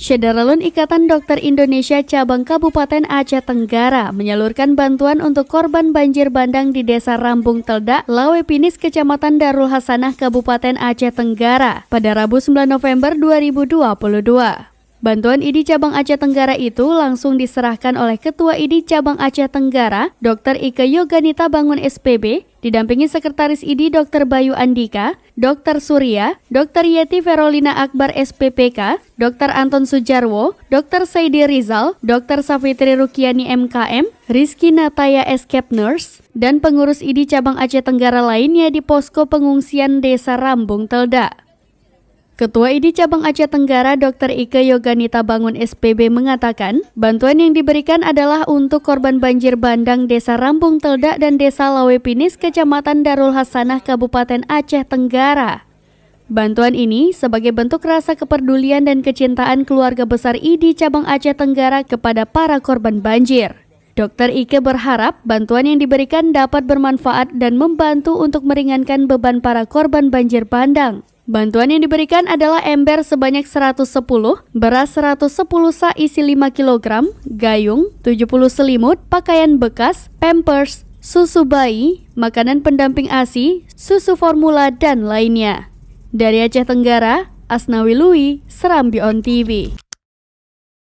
Syederalun Ikatan Dokter Indonesia Cabang Kabupaten Aceh Tenggara menyalurkan bantuan untuk korban banjir bandang di Desa Rambung Teldak, Lawepinis, Kecamatan Darul Hasanah, Kabupaten Aceh Tenggara pada Rabu 9 November 2022. Bantuan IDI Cabang Aceh Tenggara itu langsung diserahkan oleh Ketua IDI Cabang Aceh Tenggara, Dr. Ike Yoganita Bangun SPB, didampingi Sekretaris IDI Dr. Bayu Andika, Dr. Surya, Dr. Yeti Verolina Akbar SPPK, Dr. Anton Sujarwo, Dr. Saidi Rizal, Dr. Safitri Rukiani MKM, Rizky Nataya Escape Nurse, dan pengurus IDI Cabang Aceh Tenggara lainnya di posko pengungsian Desa Rambung Teldak. Ketua IDI Cabang Aceh Tenggara Dr. Ike Yoganita Bangun SPB mengatakan, bantuan yang diberikan adalah untuk korban banjir bandang Desa Rambung Teldak dan Desa Lawepinis, Kecamatan Darul Hasanah, Kabupaten Aceh Tenggara. Bantuan ini sebagai bentuk rasa kepedulian dan kecintaan keluarga besar IDI Cabang Aceh Tenggara kepada para korban banjir. Dr. Ike berharap bantuan yang diberikan dapat bermanfaat dan membantu untuk meringankan beban para korban banjir bandang. Bantuan yang diberikan adalah ember sebanyak 110, beras 110 sa isi 5 kg, gayung, 70 selimut, pakaian bekas, pampers, susu bayi, makanan pendamping ASI, susu formula, dan lainnya. Dari Aceh Tenggara, Asnawi Lui, Serambi On TV.